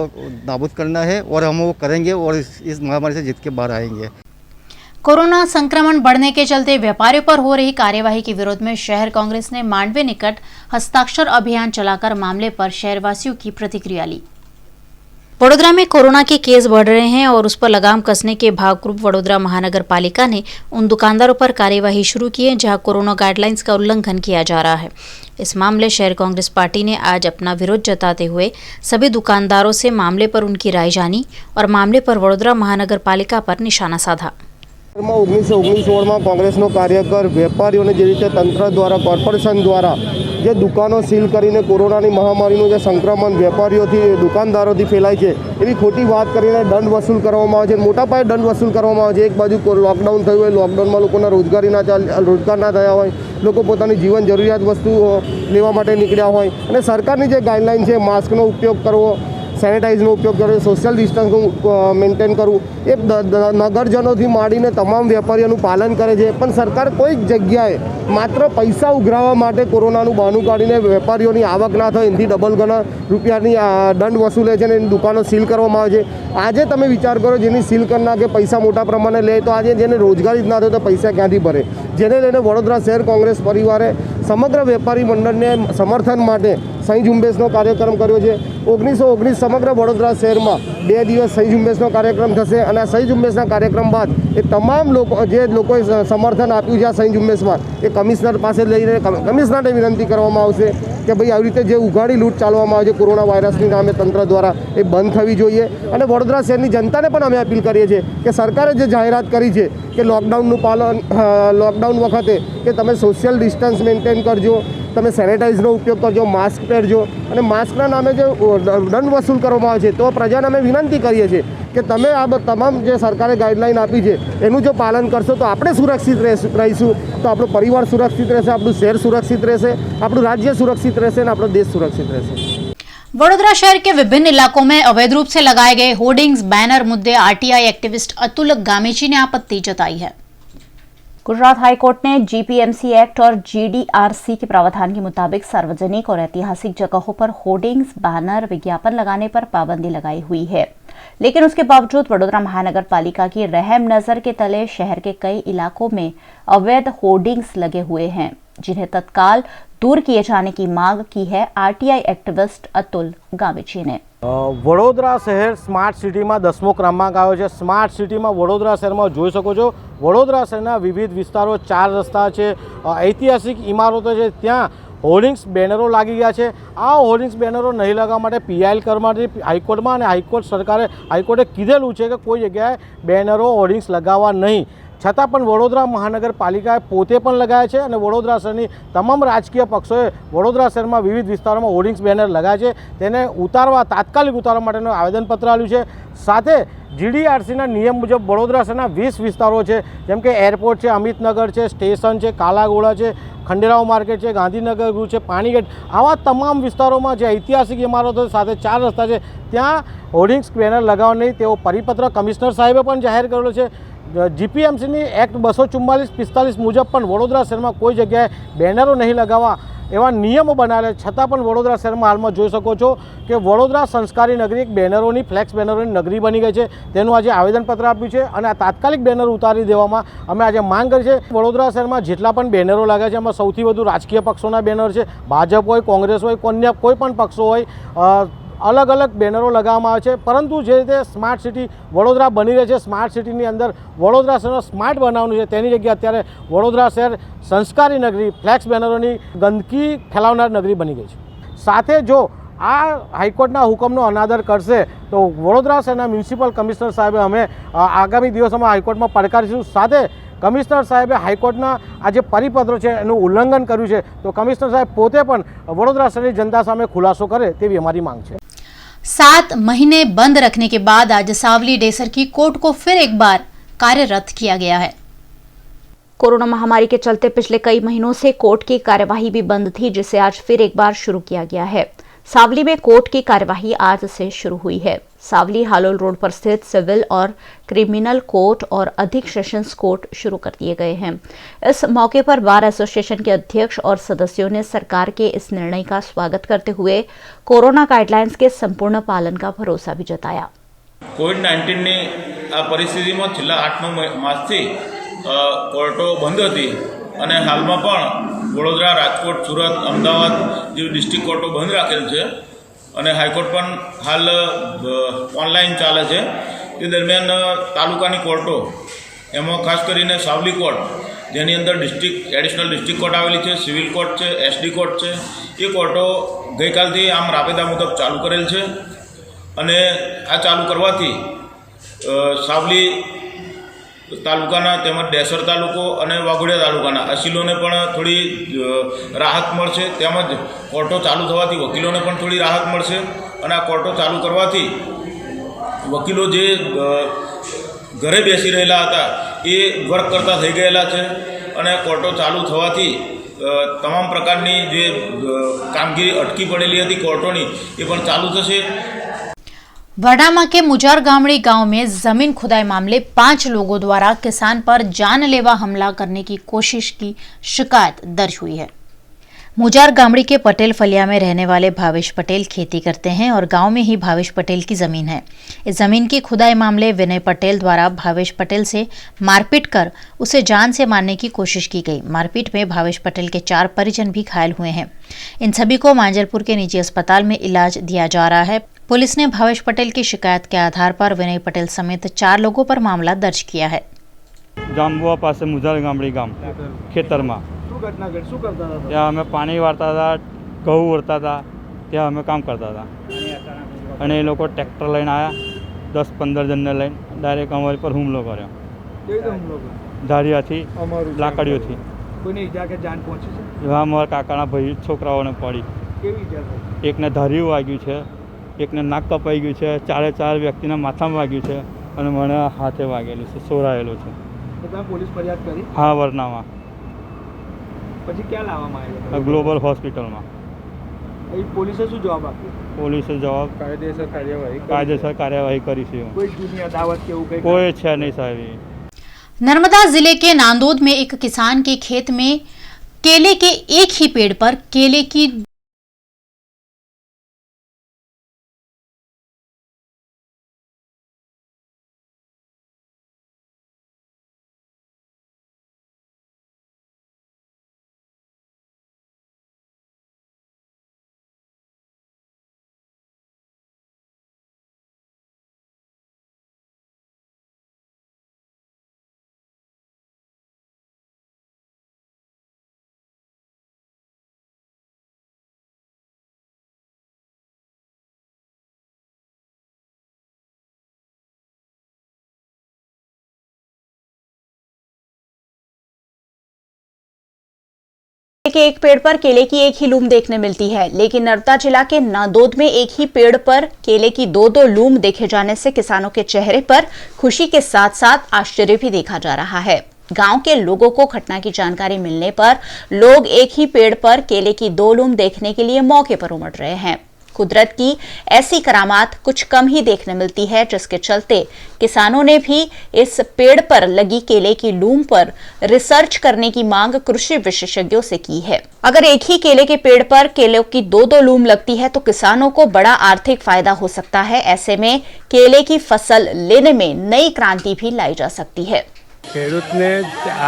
Speaker 14: नाबूद करना है और हम वो करेंगे और इस महामारी से जीत के बाहर आएंगे।
Speaker 1: कोरोना संक्रमण बढ़ने के चलते व्यापारियों पर हो रही कार्यवाही के विरोध में शहर कांग्रेस ने मांडवे निकट हस्ताक्षर अभियान चलाकर मामले पर शहरवासियों की प्रतिक्रिया ली। वडोदरा में कोरोना के केस बढ़ रहे हैं और उस पर लगाम कसने के भागरूप वडोदरा महानगर पालिका ने उन दुकानदारों पर कार्यवाही शुरू की है जहां कोरोना गाइडलाइंस का उल्लंघन किया जा रहा है। इस मामले शहर कांग्रेस पार्टी ने आज अपना विरोध जताते हुए सभी दुकानदारों से मामले पर उनकी राय जानी और मामले पर वडोदरा महानगर पालिका पर निशाना साधा।
Speaker 10: 1919 વોર્ડમાં કોંગ્રેસનો કાર્યકર વેપારીઓને જે રીતે તંત્ર દ્વારા કોર્પોરેશન દ્વારા જે દુકાનો સીલ કરીને કોરોનાની મહામારીનું જે સંક્રમણ વેપારીઓથી દુકાનદારોથી ફેલાય છે એવી ખોટી વાત કરીને દંડ વસૂલ કરવામાં આવે છે, મોટા પાયે દંડ વસૂલ કરવામાં આવે છે. એક બાજુ લોકડાઉન થયું હોય, લોકડાઉનમાં લોકોના રોજગાર ના થયા હોય, લોકો પોતાની જીવન જરૂરિયાત વસ્તુઓ લેવા માટે નીકળ્યા હોય અને સરકારની જે ગાઈડલાઇન છે માસ્કનો ઉપયોગ કરવો, સેનેટાઇઝનો ઉપયોગ કરવો, સોશિયલ ડિસ્ટન્સનું મેન્ટેન કરવું એ નગરજનોથી માંડીને તમામ વેપારીઓનું પાલન કરે છે. પણ સરકાર કોઈક જગ્યાએ માત્ર પૈસા ઉઘરાવવા માટે કોરોનાનું બહાનું કાઢીને વેપારીઓની આવક ના થાય એનાથી ડબલ ગણા રૂપિયાની દંડ વસૂલે છે અને એની દુકાનો સીલ કરવામાં આવે છે. આજે તમે વિચાર કરો, જેની સીલ કરી નાખે, પૈસા મોટા પ્રમાણે લે, તો આજે જેને રોજગારી જ ના થાય તો પૈસા ક્યાંથી ભરે? જેને લઈને વડોદરા શહેર કોંગ્રેસ પરિવારે સમગ્ર વેપારી મંડળને સમર્થન માટે સહી ઝુંબેશનો કાર્યક્રમ કર્યો છે. 1919 સમગ્ર વડોદરા શહેરમાં 2 દિવસ સહી ઝુંબેશનો કાર્યક્રમ થશે અને આ સહી ઝુંબેશના કાર્યક્રમ બાદ એ તમામ લોકો જે લોકોએ સમર્થન આપ્યું છે આ સહી ઝુંબેશમાં એ કમિશનર પાસે લઈને કમિશનરને વિનંતી કરવામાં આવશે કે ભાઈ આવી રીતે જે ઉઘાડી લૂંટ ચાલવામાં આવે છે કોરોના વાયરસની નામે તંત્ર દ્વારા એ બંધ થવી જોઈએ. અને વડોદરા શહેરની જનતાને પણ અમે અપીલ કરીએ છીએ કે સરકારે જે જાહેરાત કરી છે કે લોકડાઉનનું પાલન, લોકડાઉન વખતે કે તમે સોશિયલ ડિસ્ટન્સ મેન્ટેન કરજો, તમે સેનેટાઇઝનો ઉપયોગ કરજો, માસ્ક પહેરજો અને માસ્કના નામે જે દંડ વસૂલ કરવામાં આવે છે તો પ્રજાને અમે વિનંતી કરીએ છીએ કે તમે આ તમામ જે સરકારે ગાઈડલાઇન આપી છે એનું જો પાલન કરશો તો આપણે સુરક્ષિત રહીશું, તો આપણો પરિવાર સુરક્ષિત રહેશે, આપણું શહેર સુરક્ષિત રહેશે, આપણું राज्य सुरक्षित रहसे और अपना देश सुरक्षित रहसे.
Speaker 1: वडोदरा शहर के विभिन्न इलाकों में अवैध रूप से लगाए गए होर्डिंग्स बैनर मुद्दे आरटीआई एक्टिविस्ट अतुल गामेची ने आपत्ति जताई है. गुजरात हाईकोर्ट ने जीपीएमसी एक्ट और जीडीआरसी के प्रावधान के मुताबिक सार्वजनिक और ऐतिहासिक जगहों पर होर्डिंग्स, बैनर, विज्ञापन लगाने पर पाबंदी लगाई हुई है. लेकिन उसके बावजूद वडोदरा महानगर पालिका की रहम नजर के तले शहर के कई इलाकों में अवैध होर्डिंग्स लगे हुए हैं, जिन्हें तत्काल दूर किए जाने की मांग की है आरटीआई एक्टिविस्ट अतुल गामेची ने.
Speaker 15: वडोदरा शहर स्मार्ट सिटी में 10मो क्रमांक आव्यो छे. स्मार्ट सिटी में वडोदरा शहर में जोई शको छो वडोदरा शहरना विविध विस्तारों, 4 रस्ता है, ऐतिहासिक इमारतों है, त्यां होर्डिंग्स बेनरो लागी गया है. आ होर्डिंग्स बेनरो नहीं लगावा माटे पीआईएल कर्मचारी हाईकोर्ट में हाईकोर्ट सरकारे हाईकोर्टे कीधेलुं छे के कोई जगह बेनरो होर्डिंग्स लगावा नहीं, छतां पण वडोदरा महानगरपालिकाए पोते पण लगाया है और वडोदरा शहरनी तमाम राजकीय पक्षोए वडोदरा शहर में विविध विस्तारों में होर्डिंग्स बेनर लगाया है, तेने उतारवा तात्कालिक उतारवा माटेनुं आवेदनपत्र आप्युं छे. साथे जीडीआरसीना नियम मुजब वडोदरा शहरना 20 विस्तारों है, जेम के एरपोर्ट है, अमितनगर है, स्टेशन है, कालागोड़ा है, खंडेराव मार्केट है, गांधीनगर ग्रुप है, पानीगेट, आवा तमाम विस्तारों में जो ऐतिहासिक इमारतों साथ 4 रस्ता है त्यां होर्डिंग्स बेनर लगावा नहीं तेवो परिपत्र कमिश्नर साहेबे पण जाहेर करेलो छे. जीपीएमसीनी एक्ट 244-45 मुजब पण वडोदरा शहर में कोई जगह बेनरो नहीं लगावा एवा नियमों बनावेला, छतां पण वडोदरा शहर में हाल में जोई शको छो कि वडोदरा संस्कारी नगरी एक बेनरोनी फ्लेक्स बेनरोनी नगरी बनी गई है. तेनुं आज आवेदनपत्र आप्युं छे और आ तात्कालिक बेनर उतारी देवामां अमे आज मांग करी छे. वडोदरा शहर में जेटला पण बेनरो लाग्या छे एमां सौथी वधु राजकीय पक्षोना बेनर छे, भाजप होय, कोंग्रेस होय, कोई पण पक्षो होय, अलग अलग बेनरो लगाववामां आवे छे. परंतु जे रीते स्मार्ट सिटी वडोदरा बनी रही है, स्मार्ट सिटीनी अंदर वडोदरा शहर स्मार्ट बनाववानुं छे तेनी जग्याए अत्यारे वडोदरा शहर संस्कारी नगरी फ्लेक्स बेनरोनी गंदकी फैलावनार नगरी बनी गई है. साथे जो आ हाईकोर्टना हुकमनो अनादर करशे तो वडोदरा शहरना म्युनिसिपल कमिश्नर साहेबे अमे आगामी दिवसोमां हाईकोर्टमां પડકારીશું. साथे कमिश्नर साहेबे हाईकोर्टना आ जे परिपत्र है एनुं उल्लंघन कर्युं छे तो कमिश्नर साहेब पोते पण वडोदरा शहरनी जनता सामे खुलासो करे तेवी अमारी मांग छे.
Speaker 1: 7 महीने बंद रखने के बाद आज सावली डेसर की कोर्ट को फिर एक बार कार्यरत किया गया है. कोरोना महामारी के चलते पिछले कई महीनों से कोर्ट की कार्यवाही भी बंद थी, जिसे आज फिर एक बार शुरू किया गया है. सावली में कोर्ट की कार्यवाही आज से शुरू हुई है. सावली हालोल रोड पर स्थित सिविल और क्रिमिनल कोर्ट और अधिक सेशंस कोर्ट शुरू कर दिए गए हैं. इस मौके पर बार एसोसिएशन के अध्यक्ष और सदस्यों ने सरकार के इस निर्णय का स्वागत करते हुए कोरोना गाइडलाइंस के संपूर्ण पालन का भरोसा भी जताया.
Speaker 16: कोविड-19 ની આ પરિસ્થિતિમાં છેલ્લા 8-9 માસથી કોર્ટો બંધ હતી અને હાલમાં પણ વડોદરા, રાજકોટ, સુરત, અમદાવાદ જેવી ડિસ્ટ્રિક્ટ કોર્ટો બંધ રાખેલ છે અને હાઈકોર્ટ પણ હાલ ઓનલાઈન ચાલે છે. એ દરમિયાન તાલુકાની કોર્ટો એમાં ખાસ કરીને સાવલી કોર્ટ જેની અંદર એડિશનલ ડિસ્ટ્રિક્ટ કોર્ટ આવેલી છે, સિવિલ કોર્ટ છે, એસડી કોર્ટ છે, એ કોર્ટો ગઈકાલથી આમ રાબેતા મુજબ ચાલુ કરેલ છે અને આ ચાલુ કરવાથી સાવલી તાલુકાના તેમજ ડેસર તાલુકો અને વાઘોડિયા તાલુકાના અસીલોને પણ થોડી રાહત મળશે, તેમજ કોર્ટો ચાલુ થવાથી વકીલોને પણ થોડી રાહત મળશે અને આ કોર્ટો ચાલુ કરવાથી વકીલો જે ઘરે બેસી રહેલા હતા એ વર્ક કરતા થઈ ગયેલા છે અને કોર્ટો ચાલુ થવાથી તમામ પ્રકારની જે કામગીરી અટકી પड़ेली હતી કોર્ટોની એ પણ ચાलू થશે।
Speaker 1: वडामा के मुजार गामड़ी गांव में जमीन खुदाई मामले 5 लोगों द्वारा किसान पर जानलेवा हमला करने की कोशिश की शिकायत दर्ज हुई है। मुजार गामड़ी के पटेल फलिया में रहने वाले भावेश पटेल खेती करते हैं और गांव में ही भावेश पटेल की जमीन है। इस जमीन की खुदाई मामले विनय पटेल द्वारा भावेश पटेल से मारपीट कर उसे जान से मारने की कोशिश की गई। मारपीट में भावेश पटेल के 4 परिजन भी घायल हुए हैं। इन सभी को मांजलपुर के निजी अस्पताल में इलाज दिया जा रहा है। पुलिस ने भावेश पटेल की शिकायत के आधार पर विनय पटेल समेत 4 लोगों पर मामला दर्ज किया है।
Speaker 17: जांबुआ पास मुजार गामड़ी गाम खेतर में ત્યાં અમે પાણી વાળતા હતા, ઘઉં વળતા હતા, ત્યાં અમે કામ કરતા હતા અને એ લોકો ટ્રેક્ટર લઈને આવ્યા, 10-15 જણને લઈને ડાયરેક્ટ અમારી પર હુમલો કર્યો। ધારિયાથી, લાકડીઓથી। અમારા કાકાના ભાઈ છોકરાઓને પડી, એકને ધારિયું વાગ્યું છે, એકને નાક કપાઈ ગયું છે, 4 વ્યક્તિના માથામાં વાગ્યું છે અને મને હાથે વાગેલું છે, સોરાયેલો છે।
Speaker 4: પોલીસ ફરિયાદ કરી?
Speaker 17: હા, વરનામાં।
Speaker 4: પછી ક્યાં લાવવામાં આવ્યો?
Speaker 17: ગ્લોબલ હોસ્પિટલમાં।
Speaker 4: પોલીસે શું જવાબ આપ્યો?
Speaker 17: પોલીસે જવાબ કાયદેસર કાર્યવાહી કરી છે।
Speaker 4: કોઈ જૂની અદાવત કે એવું કંઈ?
Speaker 17: કોઈ છે નહીં સાહેબ।
Speaker 1: नर्मदा जिले के नांदोद में एक किसान के खेत में केले के एक ही पेड़ पर केले की
Speaker 18: के एक पेड़ पर केले की एक ही लूम देखने मिलती है, लेकिन नर्मदा जिला के नांदोद में एक ही पेड़ पर केले की 2-2 लूम देखे जाने से किसानों के चेहरे पर खुशी के साथ साथ आश्चर्य भी देखा जा रहा है। गांव के लोगों को घटना की जानकारी मिलने पर लोग एक ही पेड़ पर केले की 2 लूम देखने के लिए मौके पर उमड़ रहे हैं। कुदरत की ऐसी करामात कुछ कम ही देखने मिलती है, जिसके चलते किसानों ने भी इस पेड़ पर लगी केले की लूम पर रिसर्च करने की मांग कृषि विशेषज्ञों से की है। अगर एक ही केले के पेड़ पर केलों की 2-2 लूम लगती है तो किसानों को बड़ा आर्थिक फायदा हो सकता है। ऐसे में केले की फसल लेने में नई क्रांति भी लाई जा सकती है।
Speaker 19: ખેડૂતને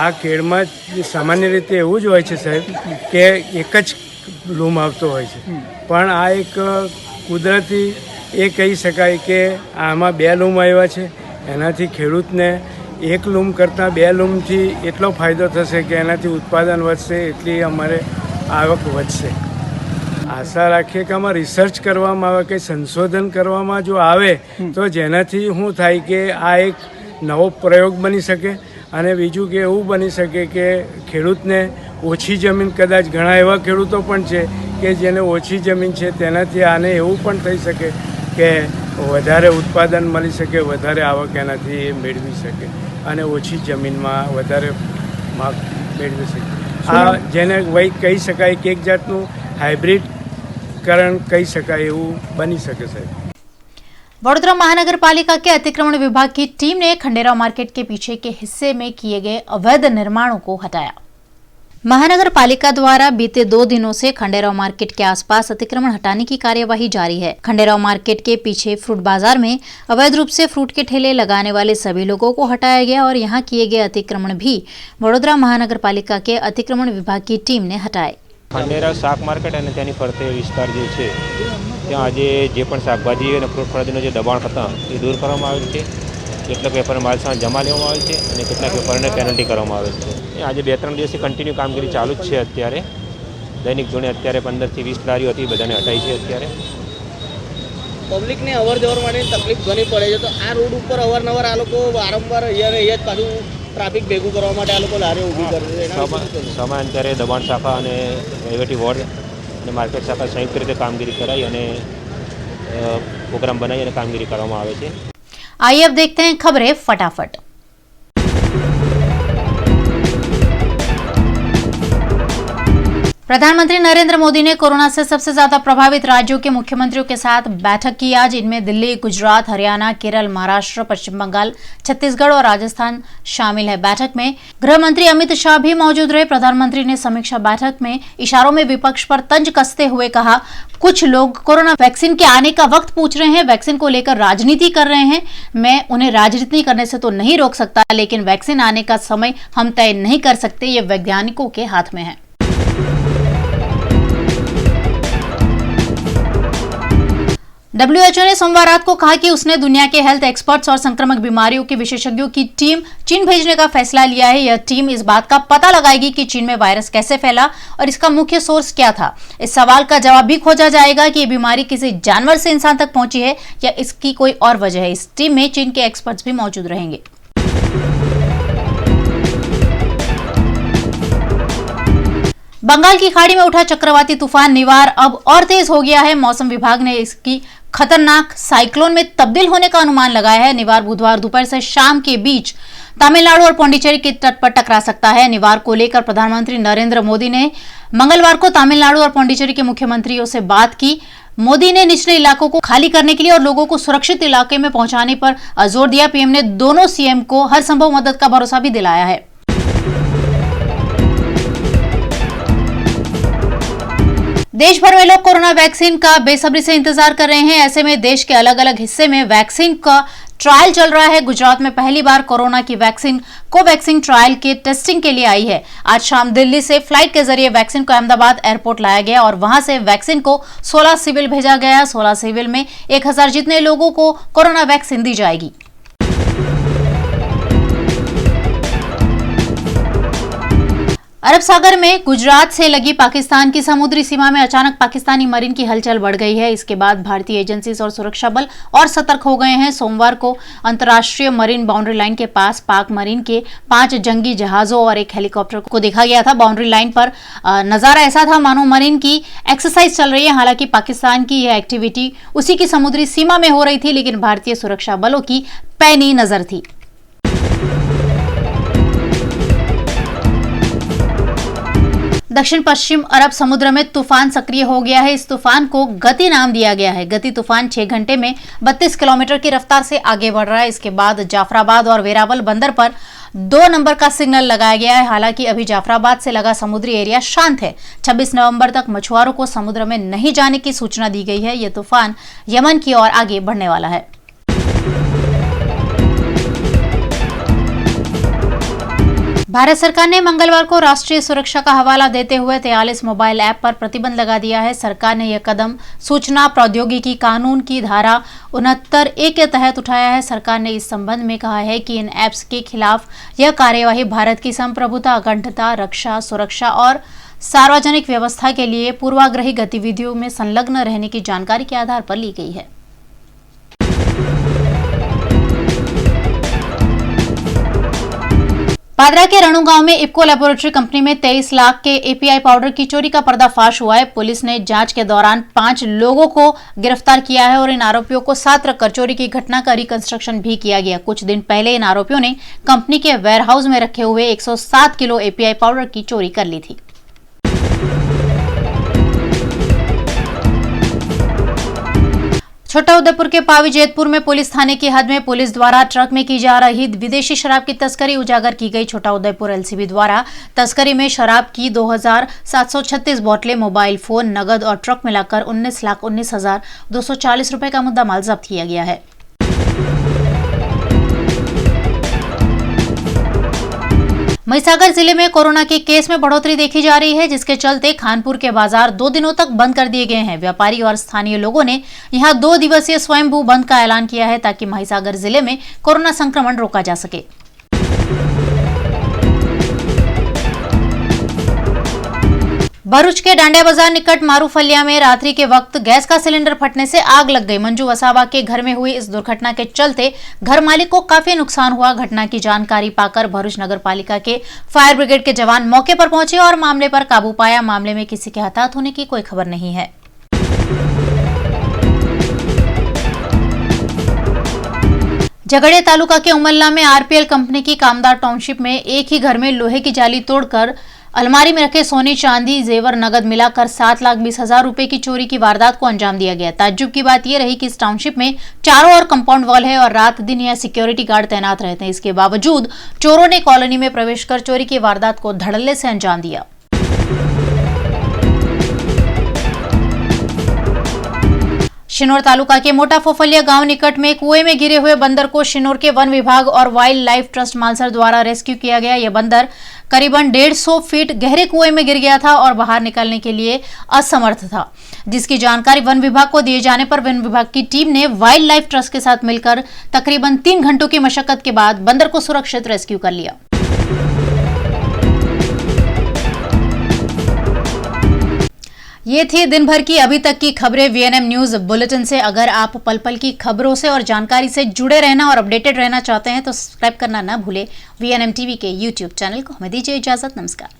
Speaker 19: આ કેળમાં સામાન્ય રીતે એવું જ હોય છે સાહેબ કે એક જ લૂમ આવતો હોય છે, પણ આ એક કુદરતી એ કહી શકાય કે આમાં 2 લૂમ આવ્યા છે, એનાથી ખેડૂતને એક લૂમ કરતાં 2 લૂમથી એટલો ફાયદો થશે કે એનાથી ઉત્પાદન વધશે, એટલી અમારે આવક વધશે। આશા રાખીએ કે આમાં રિસર્ચ કરવામાં આવે, કે સંશોધન કરવામાં જો આવે તો જેનાથી શું થાય કે આ એક નવો પ્રયોગ બની શકે અને બીજું કે એવું બની શકે કે ખેડૂતને ઓછી જમીન, કદાચ ઘણા એવા ખેડૂતો પણ છે કે જેને ઓછી જમીન છે, તેનાથી આને એવું પણ થઈ શકે કે વધારે ઉત્પાદન મળી શકે, વધારે આવક એનાથી મેળવી શકે અને ઓછી જમીનમાં વધારે માગ મેળવી શકે। આ જેને વહી કહી શકાય કે એક જાતનું હાઇબ્રિડકરણ કહી શકાય એવું બની શકે સાહેબ।
Speaker 1: वडोदरा महानगर पालिका के अतिक्रमण विभाग की टीम ने खंडेराव मार्केट के पीछे के हिस्से में किए गए अवैध निर्माणों को हटाया। महानगर पालिका द्वारा बीते 2 दिनों से खंडेराव मार्केट के आसपास अतिक्रमण हटाने की कार्यवाही जारी है। खंडेराव मार्केट के पीछे फ्रूट बाजार में अवैध रूप से फ्रूट के ठेले लगाने वाले सभी लोगों को हटाया गया और यहां किए गए अतिक्रमण भी वडोदरा महानगर पालिका के अतिक्रमण विभाग की टीम ने हटाए।
Speaker 20: खंडेराव शाक मार्केट અને તેની ફરતે વિસ્તાર જે છે ત્યાં આજે જે પણ શાકભાજી અને ફ્રૂટ ફળાદીનો જે દબાણ હતા એ દૂર કરવામાં આવેલ છે। કેટલાક વેપારી માલ સામે જમા લેવામાં આવેલ છે અને કેટલાક વેપારીને પેનલ્ટી કરવામાં આવેલ છે। આજે 2-3 દિવસથી કન્ટિન્યુ કામગીરી ચાલુ જ છે। અત્યારે દૈનિક ધોરણે અત્યારે 15 થી 20 લારીઓ હતી, બધાને હટાઈ છે અત્યારે।
Speaker 21: પબ્લિકને અવર જવર માટેની તકલીફ ઘણી પડે છે. તો આ રોડ ઉપર અવારનવાર આ લોકો વારંવાર અહીંયા જ પાછું ટ્રાફિક ભેગું કરવા માટે આ લોકો લારીઓ ઊભી કરે છે.
Speaker 20: સમયાંતરે દબાણ શાખા અને વહીવટી વોર્ડ અને માર્કેટ શાખા સંયુક્ત રીતે કામગીરી કરાઈ અને પ્રોગ્રામ બનાવી અને કામગીરી કરવામાં આવે છે.
Speaker 1: आइए अब देखते हैं खबरें फटाफट। प्रधानमंत्री नरेंद्र मोदी ने कोरोना से सबसे ज्यादा प्रभावित राज्यों के मुख्यमंत्रियों के साथ बैठक की आज। इनमें दिल्ली, गुजरात, हरियाणा, केरल, महाराष्ट्र, पश्चिम बंगाल, छत्तीसगढ़ और राजस्थान शामिल है। बैठक में गृह मंत्री अमित शाह भी मौजूद रहे। प्रधानमंत्री ने समीक्षा बैठक में इशारों में विपक्ष पर तंज कसते हुए कहा, कुछ लोग कोरोना वैक्सीन के आने का वक्त पूछ रहे हैं, वैक्सीन को लेकर राजनीति कर रहे हैं। मैं उन्हें राजनीति करने से तो नहीं रोक सकता, लेकिन वैक्सीन आने का समय हम तय नहीं कर सकते, ये वैज्ञानिकों के हाथ में है। WHO ने सोमवार रात को कहा कि उसने दुनिया के हेल्थ एक्सपर्ट्स और संक्रामक बीमारियों के विशेषज्ञों की टीम चीन भेजने का फैसला लिया है। यह टीम इस बात का पता लगाएगी कि चीन में वायरस कैसे फैला और इसका मुख्य सोर्स क्या था। इस सवाल का जवाब भी खोजा जाएगा कि ये बीमारी किसी जानवर से इंसान तक पहुंची है या इसकी कोई और वजह है। इस टीम में चीन के एक्सपर्ट्स भी मौजूद रहेंगे। बंगाल की खाड़ी में उठा चक्रवाती तूफान निवार अब और तेज हो गया है। मौसम विभाग ने इसकी खतरनाक साइक्लोन में तब्दील होने का अनुमान लगाया है। निवार बुधवार दोपहर से शाम के बीच तमिलनाडु और पौंडीचेरी के तट पर टकरा सकता है। निवार को लेकर प्रधानमंत्री नरेंद्र मोदी ने मंगलवार को तमिलनाडु और पौंडीचेरी के मुख्यमंत्रियों से बात की। मोदी ने निचले इलाकों को खाली करने के लिए और लोगों को सुरक्षित इलाके में पहुंचाने पर जोर दिया। पीएम ने दोनों सीएम को हर संभव मदद का भरोसा भी दिलाया है। देश भर में लोग कोरोना वैक्सीन का बेसब्री से इंतजार कर रहे हैं। ऐसे में देश के अलग अलग हिस्से में वैक्सीन का ट्रायल चल रहा है। गुजरात में पहली बार कोरोना की वैक्सीन कोवैक्सीन ट्रायल के टेस्टिंग के लिए आई है। आज शाम दिल्ली से फ्लाइट के जरिए वैक्सीन को अहमदाबाद एयरपोर्ट लाया गया और वहां से वैक्सीन को 16 सिविल भेजा गया। 16 सिविल में 1000 जितने लोगों को कोरोना वैक्सीन दी जाएगी। अरब सागर में गुजरात से लगी पाकिस्तान की समुद्री सीमा में अचानक पाकिस्तानी मरीन की हलचल बढ़ गई है। इसके बाद भारतीय एजेंसी और सुरक्षा बल और सतर्क हो गए हैं। सोमवार को अंतर्राष्ट्रीय मरीन बाउंड्री लाइन के पास पाक मरीन के 5 जंगी जहाजों और एक हेलीकॉप्टर को देखा गया था। बाउंड्री लाइन पर नजारा ऐसा था मानो मरीन की एक्सरसाइज चल रही है। हालांकि पाकिस्तान की यह एक्टिविटी उसी की समुद्री सीमा में हो रही थी, लेकिन भारतीय सुरक्षा बलों की पैनी नजर थी। दक्षिण पश्चिम अरब समुद्र में तूफान सक्रिय हो गया है। इस तूफान को गति नाम दिया गया है। गति तूफान 6 घंटे में 32 किलोमीटर की रफ्तार से आगे बढ़ रहा है। इसके बाद जाफराबाद और वेरावल बंदर पर 2 नंबर का सिग्नल लगाया गया है। हालांकि अभी जाफराबाद से लगा समुद्री एरिया शांत है। 26 नवंबर तक मछुआरों को समुद्र में नहीं जाने की सूचना दी गई है। यह तूफान यमन की ओर आगे बढ़ने वाला है। भारत सरकार ने मंगलवार को राष्ट्रीय सुरक्षा का हवाला देते हुए 43 मोबाइल ऐप पर प्रतिबंध लगा दिया है। सरकार ने यह कदम सूचना प्रौद्योगिकी कानून की धारा 69(a) के तहत उठाया है। सरकार ने इस संबंध में कहा है कि इन ऐप्स के खिलाफ यह कार्यवाही भारत की संप्रभुता, अखंडता, रक्षा, सुरक्षा और सार्वजनिक व्यवस्था के लिए पूर्वाग्रही गतिविधियों में संलग्न रहने की जानकारी के आधार पर ली गई है। पादरा के रणू गांव में इफ्को लैबोरेटरी कंपनी में 23 लाख के एपीआई पाउडर की चोरी का पर्दाफाश हुआ है। पुलिस ने जांच के दौरान 5 लोगों को गिरफ्तार किया है और इन आरोपियों को साथ रखकर चोरी की घटना का रिकंस्ट्रक्शन भी किया गया। कुछ दिन पहले इन आरोपियों ने कंपनी के वेयरहाउस में रखे हुए 107 किलो एपीआई पाउडर की चोरी कर ली थी। छोटा उदेपुर के पावी जेतपुर में पुलिस थाने की हद में पुलिस द्वारा ट्रक में की जा रही विदेशी शराब की तस्करी उजागर की गई। छोटा उदेपुर एलसीबी द्वारा तस्करी में शराब की 2736 बोतलें, मोबाइल फोन, नगद और ट्रक मिलाकर 19,19,240 रुपए का मुद्दामाल जब्त किया गया है। महिसागर जिले में कोरोना के केस में बढ़ोतरी देखी जा रही है, जिसके चलते खानपुर के बाजार 2 दिनों तक बंद कर दिए गए हैं। व्यापारी और स्थानीय लोगों ने यहां 2 दिवसीय स्वयंभू बंद का ऐलान किया है ताकि महिसागर जिले में कोरोना संक्रमण रोका जा सके। भरूच के डांडिया बाजार निकट मारूफलिया में रात्रि के वक्त गैस का सिलेंडर फटने से आग लग गई। मंजू वसावा के घर में हुई इस दुर्घटना के चलते घर मालिक को काफी नुकसान हुआ। घटना की जानकारी पाकर भरूच नगर पालिका के फायर ब्रिगेड के जवान मौके पर पहुंचे और मामले पर काबू पाया। मामले में किसी के हताहत होने की कोई खबर नहीं है। झगड़े तालुका के उमल्ला में आरपीएल कंपनी की कामदार टाउनशिप में एक ही घर में लोहे की जाली तोड़कर अलमारी में रखे सोने चांदी जेवर नगद मिलाकर 7,20,000 रुपए की चोरी की वारदात को अंजाम दिया गया। ताज्जुब की बात यह रही कि इस टाउनशिप में चारों ओर कंपाउंड वॉल है और रात दिन यह सिक्योरिटी गार्ड तैनात रहते हैं। इसके बावजूद चोरों ने कॉलोनी में प्रवेश कर चोरी की वारदात को धड़ल्ले से अंजाम दिया। शिनोर तालुका के मोटा फोफलिया गांव निकट में कुएं में गिरे हुए बंदर को शिनोर के वन विभाग और वाइल्ड लाइफ ट्रस्ट मालसर द्वारा रेस्क्यू किया गया। यह बंदर करीबन 150 फीट गहरे कुएं में गिर गया था और बाहर निकलने के लिए असमर्थ था, जिसकी जानकारी वन विभाग को दिए जाने पर वन विभाग की टीम ने वाइल्ड लाइफ ट्रस्ट के साथ मिलकर तकरीबन 3 घंटों की मशक्कत के बाद बंदर को सुरक्षित रेस्क्यू कर लिया। ये थी दिन भर की अभी तक की खबरें वीएनएम न्यूज बुलेटिन से। अगर आप पल पल की खबरों से और जानकारी से जुड़े रहना और अपडेटेड रहना चाहते हैं तो सब्सक्राइब करना ना भूले वीएनएम टीवी के यूट्यूब चैनल को। हमें दीजिए इजाजत। नमस्कार।